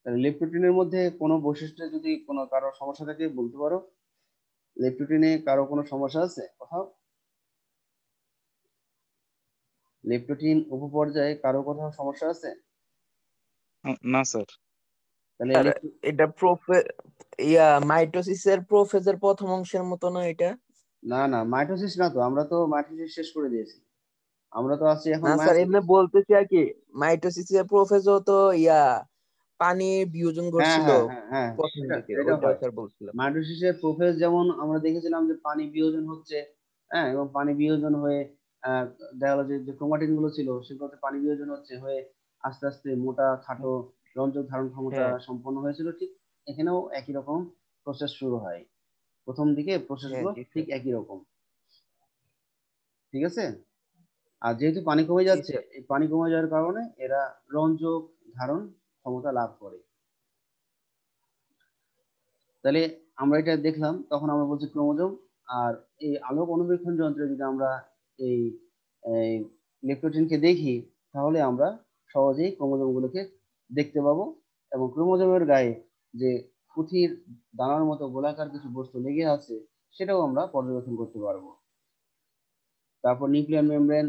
তাহলে লেপ্টোটিনের মধ্যে কোনো বৈশিষ্ট্য যদি কোনো কারো সমস্যা থাকে বলতে পারো। লেপ্টোটিনে কারো কোনো সমস্যা আছে কোথাও? লেপ্টোটিন উপপর্যায়ে কারো কোথাও সমস্যা আছে? না স্যার। তাহলে স্যার এটা মাইটোসিসের প্রোফেজের প্রথম অংশের মতো না এটা? না না, মাইটোসিস না তো, আমরা তো মাইটোসিস শেষ করে দিয়েছি, আমরা তো আছি এখন না স্যার, মায়োসিস। এমনি বলতেছি আর কি, মাইটোসিসের প্রোফেজও তো পানি বিয়োজন হ্যাঁ ঘটছিল হ্যাঁ হ্যাঁ হ্যাঁ, প্রথম এটা দিকে, এটা ওইটাও হয়। স্যার বলছিলাম। মাইটোসিসের প্রোফেজ যেমন আমরা দেখেছিলাম যে পানি বিয়োজন হচ্ছে, হ্যাঁ, এবং পানি বিয়োজন হয়ে আহ, দেখা গেলো যে ক্রোমাটিন গুলো ছিল সেগুলোতে পানি বিয়োজন হচ্ছে হয়ে আস্তে আস্তে মোটা খাটো রঞ্জক ধারণ ক্ষমতা হ্যাঁ সম্পন্ন হয়েছিল। ঠিক এখানেও একই রকম প্রসেস শুরু হয়, প্রথম দিকে প্রসেস হ্যাঁ, গুলো জি ঠিক স্যার। একই রকম। ঠিক আছে। আর যেহেতু পানি কমে জি যাচ্ছে, স্যার। এই পানি কমে যাওয়ার কারণে এরা রঞ্জক ধারণ ক্ষমতা লাভ করে। তাহলে আমরা এটা দেখলাম, তখন আমরা বলছি ক্রোমোজোম। আর এই আলোক অনুবীক্ষণ যন্ত্রে যদি আমরা এই লেপ্টোটিনকে দেখি, তাহলে আমরা সহজেই ক্রোমোজোম গুলোকে দেখতে পাবো, এবং ক্রোমোজোমের গায়ে যে পুঁথির দানার মতো গোলাকার কিছু বস্তু লেগে আছে সেটাও আমরা পর্যবেক্ষণ করতে পারবো। তারপর নিউক্লিয়ার মেমব্রেন,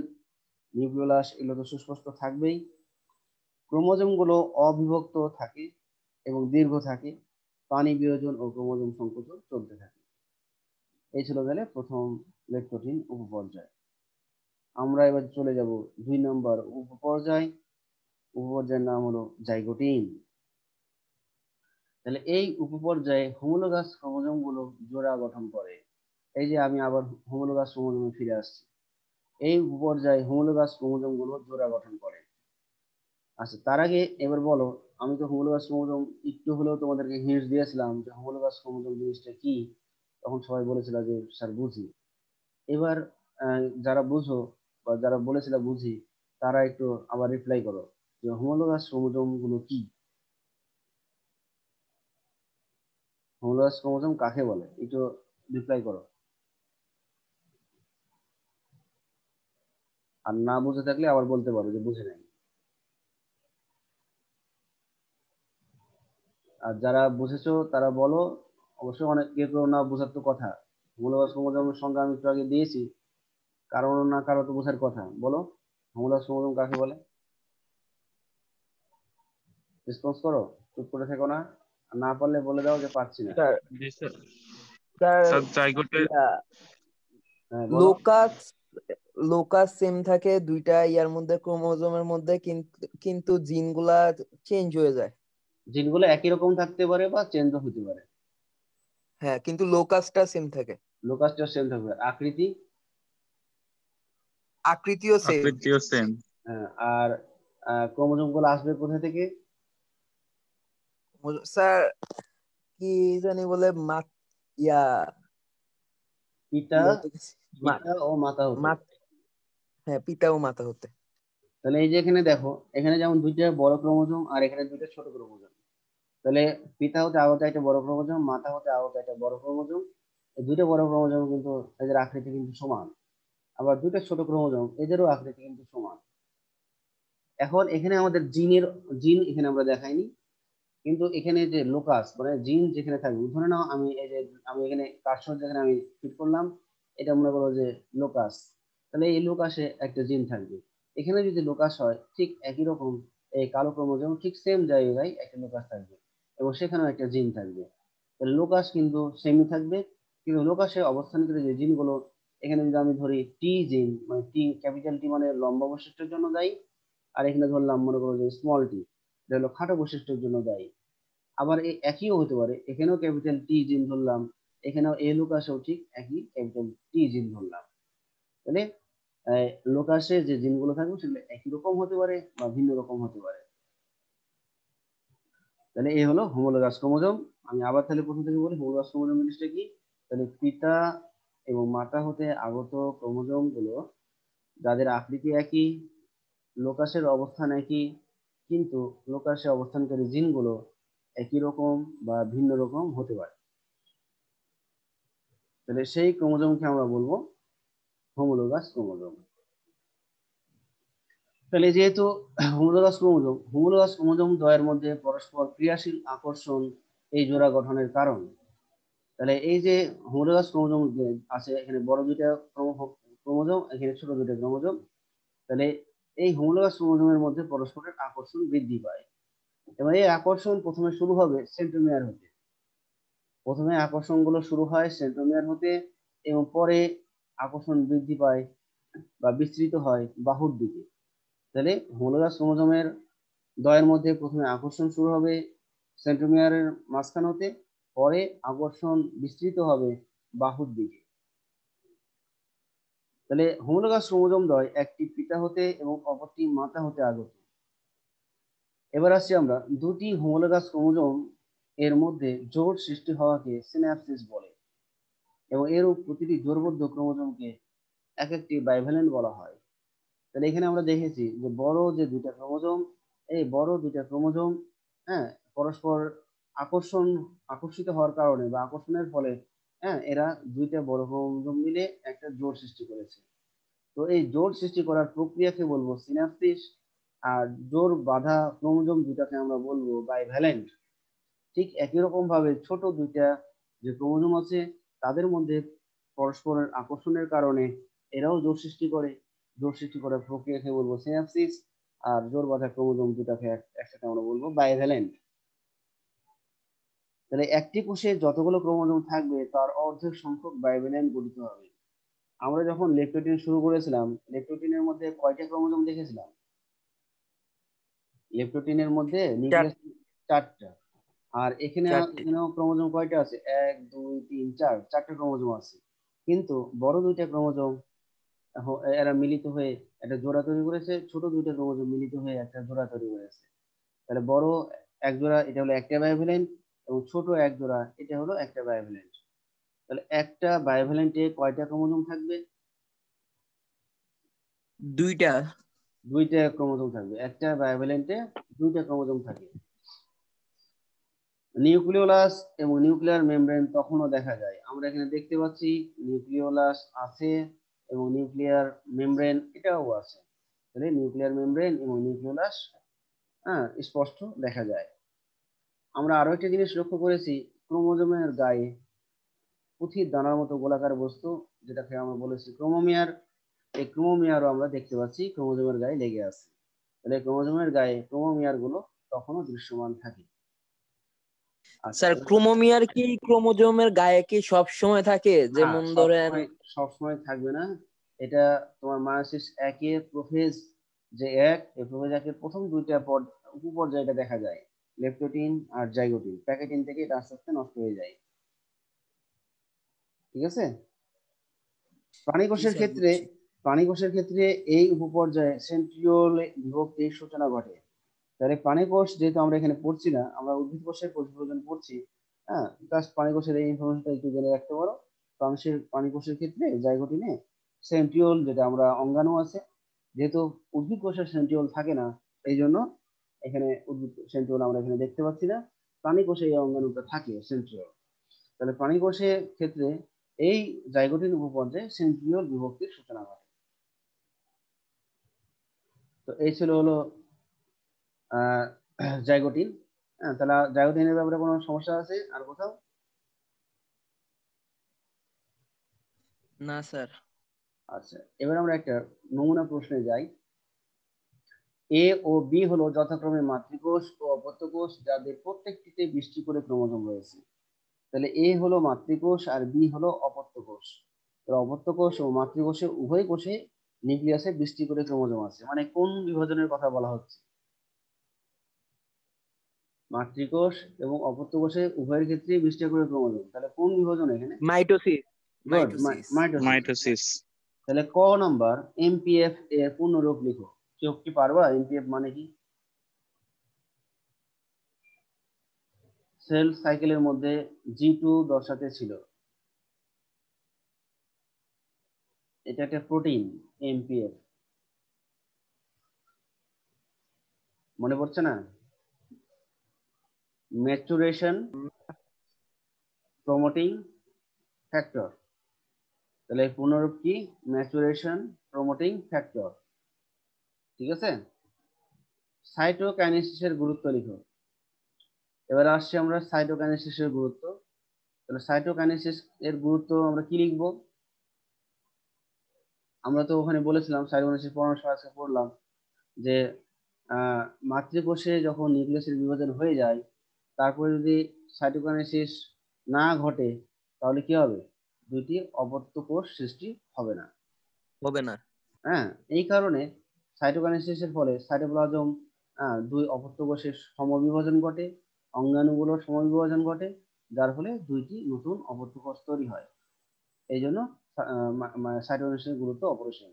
নিউক্লিওলাস, এগুলো তো সুস্পষ্ট থাকবেই। ক্রোমোজোম গুলো অবিভক্ত থাকে এবং দীর্ঘ থাকে। পানি বিয়োজন ও ক্রোমোজোম সংকোচন চলতে থাকে। এই ছিল গেলে প্রথম লেপ্টোটিন উপপর্যায়। আমরা এবার চলে যাব 2 নম্বর উপপর্যায়। উপপর্যায়ের নাম হলো জাইগোটিন। তাহলে এই উপপর্যায়ে হোমোলোগাস ক্রোমোজোম গুলো জোড়া গঠন করে। এই যে আমি আবার হোমোলোগাস ক্রোমোজোমে ফিরে আসছি। এই উপপর্যায়ে হোমোলোগাস ক্রোমোজোম গুলো জোড়া গঠন করে। আচ্ছা, তার আগে এবার বলো, আমি তো হোমোলোগাস ক্রোমোজোম একটু হলেও তোমাদেরকে হিন্টস দিয়েছিলাম যে হোমোলোগাস ক্রোমোজোম জিনিসটা কি, তখন সবাই বলেছিল যে স্যার বুঝি। এবার যারা বুঝো বা যারা বলেছিল বুঝি, তারা একটু আবার রিপ্লাই করো যে হোমোলোগাস ক্রোমোজোম গুলো কি, হোমোলোগাস ক্রোমোজোম কাকে বলে, একটু রিপ্লাই করো। আর না বুঝে থাকলে আবার বলতে পারো যে বুঝে নাই। আর যারা বুঝেছো তারা বলো। অবশ্যই অনেক কেউ কেউ না বোঝার তো কথা, হোমোলোগাস ক্রোমোজোমের সংজ্ঞা আমি একটু আগে দিয়েছি, কারো না কারো তো বোঝার কথা। বলো হোমোলোগাস ক্রোমোজোম কাকে বলে, রেসপন্স করো, চুপ করে থেকো না। আর না পারলে বলে দাও যে পারছি না। স্যার জি স্যার। স্যার স্যার জাইগোটে ইয়া হ্যাঁ বলো। লোকাস লোকাস সেম থাকে দুইটা ইয়ার মধ্যে, ক্রোমোজোমের মধ্যে, কিন্তু কিন্তু জিনগুলা চেঞ্জ হয়ে যায়। জিনগুলো একই রকম থাকতে পারে বা চেঞ্জও হতে পারে। হ্যাঁ, কিন্তু লোকাসটা সেম থাকে। লোকাসটা সেম থাকবে, আকৃতি। আকৃতিও সেম। আকৃতিও সেম। আর ক্রোমোজোম গুলো আসবে কোথা থেকে? স্যার কি জানি বলে, ইয়া কি পিতা, বলতে গেছি, পিতা ও মাতা হতে। মা- হ্যাঁ, পিতা ও মাতা হতে। তাহলে এই যে এখানে দেখো, এখানে যেমন দুইটা বড় ক্রোমোজোম আর এখানে দুইটা ছোট ক্রোমোজোম। তাহলে পিতা হতে আগত একটা বড় ক্রোমোজোম, মাতা হতে আগত একটা বড় ক্রোমোজোম। এই দুইটা বড় ক্রোমোজোম কিন্তু এদের আকৃতি কিন্তু সমান। আবার দুইটা ছোট ক্রোমোজোম এদেরও আকৃতি কিন্তু সমান। এখন এখানে আমাদের জিন এখানে আমরা দেখাইনি, কিন্তু এখানে যে লোকাস মানে জিন যেখানে থাকবে, ধরে নাও আমি এই যে আমি এখানে কার্সর যেখানে আমি ফিট করলাম, এটা মনে করো যে লোকাস। তাহলে এই লোকাসে একটা জিন থাকবে। এখানে যদি লোকাস হয় ঠিক একই রকম, এই কালো ক্রোমোজোম ঠিক সেম জায়গায় একটা লোকাস থাকবে এবং সেখানেও একটা জিন থাকবে। তাহলে লোকাস কিন্তু সেমই থাকবে, কিন্তু লোকাসে অবস্থানকারী যে জিনগুলো, এখানে যদি আমি ধরি টি জিন, মানে টি ক্যাপিটাল টি মানে লম্বা বৈশিষ্ট্যের জন্য দায়ী, আর এখানে ধরলাম মনে করো যে স্মল টি, এটা হলো খাটো বৈশিষ্ট্যের জন্য দায়ী। আবার এই একইও হতে পারে, এখানেও ক্যাপিটাল টি জিন ধরলাম, এখানেও এই লোকাসেও ঠিক একই ক্যাপিটাল টি জিন ধরলাম। তাহলে লোকাসে যে জিনগুলো থাকবে সেগুলো একই রকম হতে পারে বা ভিন্ন রকম হতে পারে। তাহলে এই হলো হোমোলোগাস ক্রোমোজোম। আমি আবার তাহলে প্রথম থেকে বলি হোমোলোগাস ক্রোমোজোম জিনিসটা কি। তাহলে পিতা এবং মাতা হতে আগত ক্রোমোজোম গুলো যাদের আকৃতি একই, লোকাসের অবস্থান একই, কিন্তু লোকাসে অবস্থানকারী জিনগুলো একই রকম বা ভিন্ন রকম হতে পারে। তাহলে সেই ক্রোমোজোমকে আমরা বলবো হোমোলোগাস ক্রোমোজোম। তাহলে যেহেতু হোমোলোগাস ক্রোমোজোম দ্বয়ের মধ্যে পরস্পর ক্রিয়াশীল আকর্ষণ এই জোড়া গঠনের কারণ। তাহলে এই যে হোমোলোগাস ক্রোমোজোম আছে, এখানে বড় দুইটা ক্রোমোজোম, এখানে ছোট দুইটা ক্রোমোজোম। তাহলে এই হোমোলোগাস ক্রোমোজোমের মধ্যে পরস্পরের আকর্ষণ বৃদ্ধি পায় এবং এই আকর্ষণ প্রথমে শুরু হবে সেন্ট্রোমিয়ার হতে। প্রথমে আকর্ষণগুলো শুরু হয় সেন্ট্রোমিয়ার হতে এবং পরে আকর্ষণ বৃদ্ধি পায় বা বিস্তৃত হয় বাহুর দিকে। তাহলে হোমোলোগাস ক্রোমোজোমের দ্বয়ের মধ্যে প্রথমে আকর্ষণ শুরু হবে সেন্ট্রোমিয়ারের মাঝখান হতে, পরে আকর্ষণ বিস্তৃত হবে বাহুর দিকে। তাহলে হোমোলোগাস ক্রোমোজোম দ্বয় একটি পিতা হতে এবং অপরটি মাতা হতে আগত। এবার আসছি আমরা দুটি হোমোলোগাস ক্রোমোজোম এর মধ্যে জোড় সৃষ্টি হওয়াকে সিন্যাপসিস বলে এবং এরূপ প্রতিটি জোড়বদ্ধ ক্রোমোজোমকে এক একটি বাইভ্যালেন্ট বলা হয়। তাহলে এখানে আমরা দেখেছি যে বড় যে দুইটা ক্রোমোজোম, এই বড় দুইটা ক্রোমোজোম হ্যাঁ পরস্পর আকর্ষিত হওয়ার কারণে বা আকর্ষণের ফলে এরা দুইটা বড় ক্রোমোজোম মিলে একটা জোড় সৃষ্টি করেছে। তো এই জোড় সৃষ্টি করার প্রক্রিয়াকে বলবো সিনাপসিস, আর জোড় বাঁধা ক্রোমোজোম দুটাকে আমরা বলবো বাইভ্যালেন্ট। ঠিক একই রকম ভাবে ছোট দুইটা যে ক্রোমোজোম আছে তাদের মধ্যে পরস্পরের আকর্ষণের কারণে এরাও জোড় সৃষ্টি করে। জোড় সৃষ্টি করার প্রক্রিয়াকে বলবো সিনাপসিস, আর জোড় বাঁধা ক্রোমোজোম দুটাকে একসাথে আমরা বলবো বাইভ্যালেন্ট। তাহলে একটি কোষে যতগুলো ক্রোমোজোম থাকবে তার অর্ধেক সংখ্যক বাইভ্যালেন্ট গঠিত হবে। আমরা যখন লেকটোটিন শুরু করেছিলাম, লেকটোটিনের মধ্যে কয়টা ক্রোমোজোম দেখেছিলাম? লেকটোটিনের মধ্যে নিউক্লিয়াস চারটা, আর এখানেও ক্রোমোজোম কয়টা আছে? 1 2 3 4, চারটা ক্রোমোজোম আছে। কিন্তু বড় দুইটা ক্রোমোজোম এরা মিলিত হয়ে একটা জোড়া তৈরি করেছে, ছোট দুইটা ক্রোমোজোম মিলিত হয়ে একটা জোড়া তৈরি করেছে। তাহলে বড় এক জোড়া এটা হলো একটা বায়োভ্যালেন্ট এবং ছোট এক জোড়া এটা হলো একটা বায়োভ্যালেন্ট। তাহলে একটা বায়োভ্যালেন্টে কয়টা ক্রোমোজোম থাকবে? দুইটা ক্রোমোজোম থাকবে। একটা বায়োভ্যালেন্টে দুইটা ক্রোমোজোম থাকে। নিউক্লিওলাস এবং নিউক্লিয়ার মেমব্রেন তখনও দেখা যায়। আমরা এখানে দেখতে পাচ্ছি নিউক্লিওলাস আছে এবং নিউক্লিয়ার মেমব্রেন এটাও আছে। তাহলে নিউক্লিয়ার মেমব্রেন এবং নিউক্লিওলাস স্পষ্ট দেখা যায়। আমরা আরো একটা জিনিস লক্ষ্য করেছি, ক্রোমোজোমের গায়ে পুঁথির দানার মতো গোলাকার বস্তু, যেটাকে আমরা বলেছি ক্রোমোমিয়ার। এই ক্রোমোমিয়ারও আমরা দেখতে পাচ্ছি ক্রোমোজোমের গায়ে লেগে আছে। তাহলে ক্রোমোজোমের গায়ে ক্রোমোমিয়ার গুলো তখনও দৃশ্যমান থাকে। স্যার, ক্রোমোমিয়ার কি ক্রোমোজোমের গায়ে কি সব সময় থাকে? যেমন ধরেন সবসময় থাকবে না। এটা তোমার মায়োসিস একের প্রোফেজ যে এই প্রোফেজ একের প্রথম দুইটা উপপর্যায়টা দেখা যায়, লেপ্টোটিন আর জাইগোটিন। প্যাকেটিন থেকে এটা আস্তে আস্তে নষ্ট হয়ে যায়। ঠিক আছে। প্রাণীকোষের ক্ষেত্রে এই উপপর্যায়ে সেন্ট্রিওল বিভক্তির সূচনা ঘটে। তাহলে প্রাণীকোষ যেহেতু আমরা এখানে পড়ছি না, আমরা উদ্ভিদ কোষের প্রতিবেদন পড়ছি, জাস্ট প্রাণীকোষের এই ইনফরমেশনটা একটু জেনে রাখতে পারো। প্রাণীকোষের ক্ষেত্রে জাইগোটিনে সেন্ট্রিওল, যেটা আমরা অঙ্গাণু আছে, যেহেতু উদ্ভিদ কোষের সেন্ট্রিওল থাকে না, এই জন্য এখানে উদ্ভিদ সেন্ট্রিওল আমরা এখানে দেখতে পাচ্ছি না। প্রাণীকোষে এই অঙ্গাণুটা থাকে সেন্ট্রিওল। তাহলে প্রাণীকোষের ক্ষেত্রে এই জাইগোটিন উপপর্যায়ে সেন্ট্রিওল বিভক্তির সূচনা ঘটে। তো এই ছিল হলো জাইগোটিন। তাহলে জাইগোটিনের ব্যাপারে কোনো সমস্যা আছে আর কোথাও? না স্যার। আচ্ছা, এবার আমরা একটা নমুনা প্রশ্নে যাই। এ ও বি হলো যথাক্রমে মাতৃকোষ ও অপত্যকোষ, যাদের প্রত্যেকটিতে 20টি করে ক্রোমোজোম রয়েছে। তাহলে এ হলো মাতৃকোষ আর বি হলো অপত্যকোষ। অপত্যকোষ ও মাতৃকোষে উভয় কোষে নিউক্লিয়াসে 20টি করে ক্রোমোজোম আছে। মানে কোন বিভাজনের কথা বলা হচ্ছে? মাতৃকোষ এবং অপত্যকোষে উভয়ের ক্ষেত্রে 20টা করে ক্রোমোজোম। তাহলে কোন বিভাজন এখানে? মাইটোসিস। Good, mitosis. মাইটোসিস। তাহলে ক নাম্বার, এমপিএফ এর পূর্ণরূপ লিখো। কেউ কি পারবা? এমপিএফ মানে কি? সেল সাইকেলের মধ্যে G2 দশাতে ছিল। এটা একটা প্রোটিন এমপিএফ। মনে পড়ছে না? Maturation promoting factor. তাহলে পুনরূপ কি? Maturation promoting factor. ঠিক আছে। সাইটোকাইনেসিসের গুরুত্ব লিখো। এবার আসছি আমরা সাইটোকাইনেসিসের গুরুত্ব। তাহলে সাইটোকাইনেসিস এর গুরুত্ব আমরা কি লিখব? আমরা তো ওখানে বলেছিলাম সাইটোকাইনেসিস পড়ানোর সময় আজকে পড়লাম যে মাতৃকোষে যখন নিউক্লিয়াসের বিভাজন হয়ে যায় তারপরে যদি সাইটোকাইনেসিস না ঘটে তাহলে কি হবে? দুইটি অপত্য কোষ সৃষ্টি হবে না। হ্যাঁ, এই কারণে সাইটোকাইনেসিসের ফলে সাইটোপ্লাজম দুই অপত্য কোষের সমবিভাজন ঘটে, অঙ্গাণুগুলোর সমবিভাজন ঘটে, যার ফলে দুইটি নতুন অপত্য কোষ তৈরি হয়। এই জন্য সাইটোকাইনেসিসের গুরুত্ব অপরিসীম।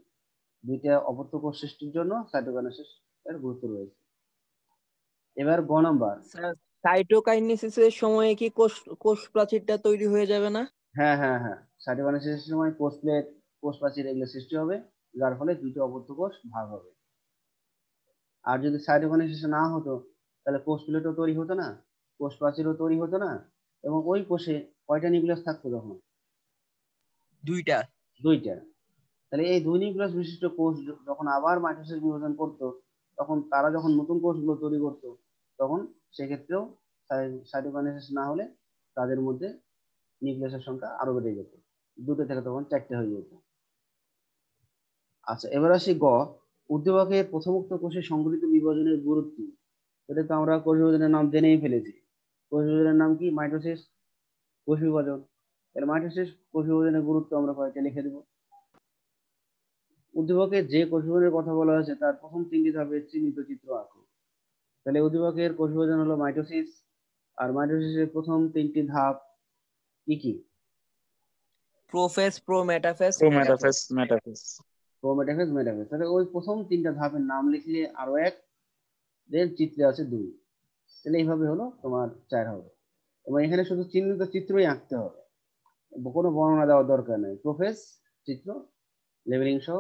দুইটা অপত্য কোষ সৃষ্টির জন্য সাইটোকাইনেসিস এর গুরুত্ব রয়েছে। এবার গ নাম্বার। সাইটোকাইনেসিসের সময়ে কি কোষ প্রাচীরটা তৈরি হয়ে যাবে না? হ্যাঁ হ্যাঁ হ্যাঁ, সাইটোকাইনেসিসের সময় কোষ প্লেট, কোষ প্রাচীর এগুলো সৃষ্টি হবে, যার ফলে দুইটি অপত্য কোষ ভাগ হবে। আর যদি সাইটোকাইনেসিস না হতো তাহলে কোষ প্লেটও তৈরি হতো না, কোষ প্রাচীরও তৈরি হতো না, এবং ওই কোষে কয়টা নিউক্লিয়াস থাকতো তখন? দুইটা। তাহলে এই দুই নিউক্লিয়াস বিশিষ্ট কোষ যখন আবার মাইটোসিস বিভাজন করতো, তখন তারা যখন নতুন কোষগুলো তৈরি করতো, তখন সেক্ষেত্রেও সাইটোকাইনেসিস না হলে তাদের মধ্যে নিউক্লিয়াসের সংখ্যা আরো বেড়ে যেত, দুটো থেকে তখন চারটে হয়ে যেত। আচ্ছা, এবার আসি গ। উদ্দীপকের প্রথমোক্ত কোষের সংঘটিত বিভাজনের গুরুত্ব। এটা তো আমরা কোষ বিভাজনের নাম জেনেই ফেলেছি। কোষ বিভাজনের নাম কি? মাইটোসিস, কোষ বিভাজন। তাহলে মাইটোসিস কোষ বিভাজনের গুরুত্ব আমরা কয়েকটা লিখে দেবো। উদ্দীপকে যে কোষ বিভাজনের কথা বলা হয়েছে তার প্রথম তিনটি ধাপের চিহ্নিত চিত্র আঁকো। তাহলে উদ্দীপকের কোষ বিভাজন হলো মাইটোসিস, আর মাইটোসিসের প্রথম তিনটি ধাপ কি কি? Prophase, prometaphase, prometaphase, metaphase. Prometaphase, metaphase. তাহলে ওই প্রথম তিনটা ধাপের নাম লিখলে আরো এক, দেন চিত্রে আছে দুই। তাহলে এইভাবে হলো তোমার 4 হবে, এবং এখানে শুধু চিহ্নিত চিত্রই আঁকতে হবে, কোনো বর্ণনা দেওয়ার দরকার নেই। প্রোফেজ চিত্র লেবেলিং সহ,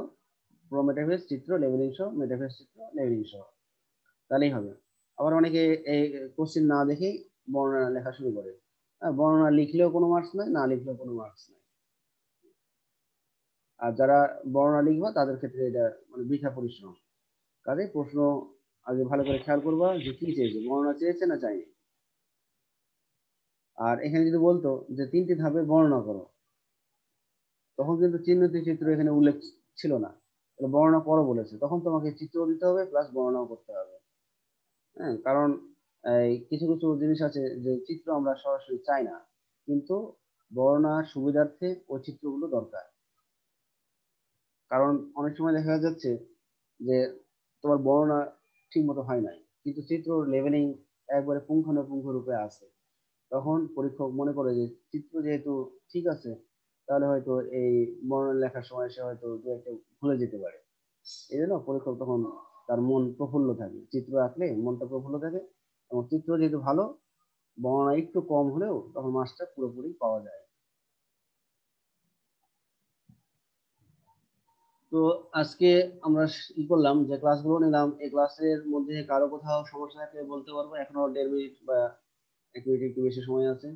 প্রোমেটাফেজ চিত্র লেবেলিং সহ, মেটাফেজ চিত্র লেবেলিং সহ, তাহলেই হবে। আবার অনেকে এই কোশ্চেন না দেখেই বর্ণনা লেখা শুরু করে। বর্ণনা লিখলেও কোনো মার্কস নাই, না লিখলেও কোনো মার্কস নাই। আর যারা বর্ণনা লিখবা তাদের ক্ষেত্রে এটা মানে বৃথা পরিশ্রম। কাজে প্রশ্ন আগে ভালো করে খেয়াল করবা যে কি চেয়েছে, বর্ণনা চেয়েছে না চাইনি। আর এখানে যদি বলতো যে 3টি ধাপের বর্ণনা করো, তখন কিন্তু চিহ্নিত চিত্র এখানে উল্লেখ ছিল না, বর্ণনা করো বলেছে, তখন তোমাকে চিত্র দিতে হবে প্লাস বর্ণনাও করতে হবে। হ্যাঁ, কারণ এই কিছু কিছু জিনিস আছে যে চিত্র আমরা সরাসরি চাই না, কিন্তু বর্ণনার সুবিধার্থে ওই চিত্রগুলো দরকার। কারণ অনেক সময় দেখা যাচ্ছে যে তোমার বর্ণনা ঠিক মতো হয় নাই, কিন্তু চিত্র লেভেলিং একবারে পুঙ্খানুপুঙ্খ রূপে আছে, তখন পরীক্ষক মনে করে যে চিত্র যেহেতু ঠিক আছে, তাহলে হয়তো এই বর্ণনা লেখার সময় সে হয়তো দু একটা ভুলে যেতে পারে। এই জন্য পরীক্ষক তখন তার মন প্রফুল্ল থাকে, চিত্র আঁকলে মনটা প্রফুল্ল থাকে, এবং চিত্র যেহেতু ভালো, বর্ণনা একটু কম হলেও তখন মার্কসটা পুরোপুরি পাওয়া যায়। তো আজকে আমরা করলাম যে ক্লাসগুলো নিলাম, এই ক্লাসের মধ্যে কারো কোথাও সমস্যা থাকলে বলতে পারবো, এখনো 1.5 মিনিট বা 1 মিনিট একটু বেশি সময় আছে।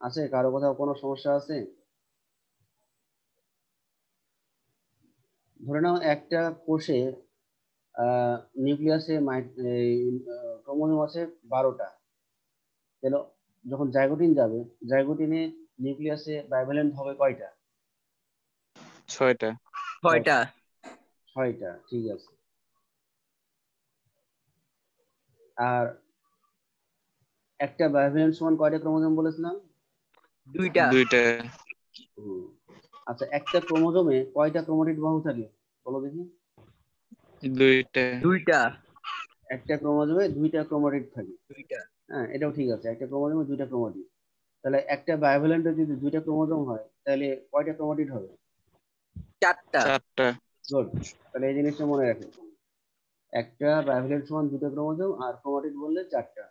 আছে কারো কোথাও কোনো সমস্যা আছে? ধরে নাও একটা কোষে নিউক্লিয়াসে ক্রোমোজোম আছে 12টা। তাহলে যখন জাইগোটিন যাবে, জাইগোটিনে নিউক্লিয়াসে বাইভ্যালেন্ট হবে কয়টা? 6টা। 6টা, ঠিক আছে। আর একটা বাইভ্যালেন্ট সমান কয়টা ক্রোমোজোম বলেছিলাম? 2টা। আচ্ছা, একটা ক্রোমোজোমে কয়টা ক্রোমাটিড বাহু থাকে বলো দেখি? 2টা। একটা ক্রোমোজোমে 2টা ক্রোমাটিড থাকে। হ্যাঁ, এটাও ঠিক আছে, একটা ক্রোমোজোমে 2টা ক্রোমাটিড। তাহলে একটা বায়োভ্যালেন্টে যদি 2টা ক্রোমোজোম হয় তাহলে কয়টা ক্রোমাটিড হবে? 4টা। গুড। তাহলে এই জিনিসটা মনে রাখো, একটা বায়োভ্যালেন্ট সমান 2টা ক্রোমোজোম, আর ক্রোমাটিড বললে 4টা।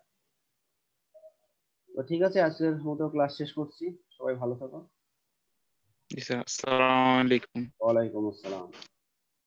তো ঠিক আছে, আজকের মতো ক্লাস শেষ করছি। সবাই ভালো থাকো। জি স্যার, আসসালামু আলাইকুম। ওয়ালাইকুম আসসালাম।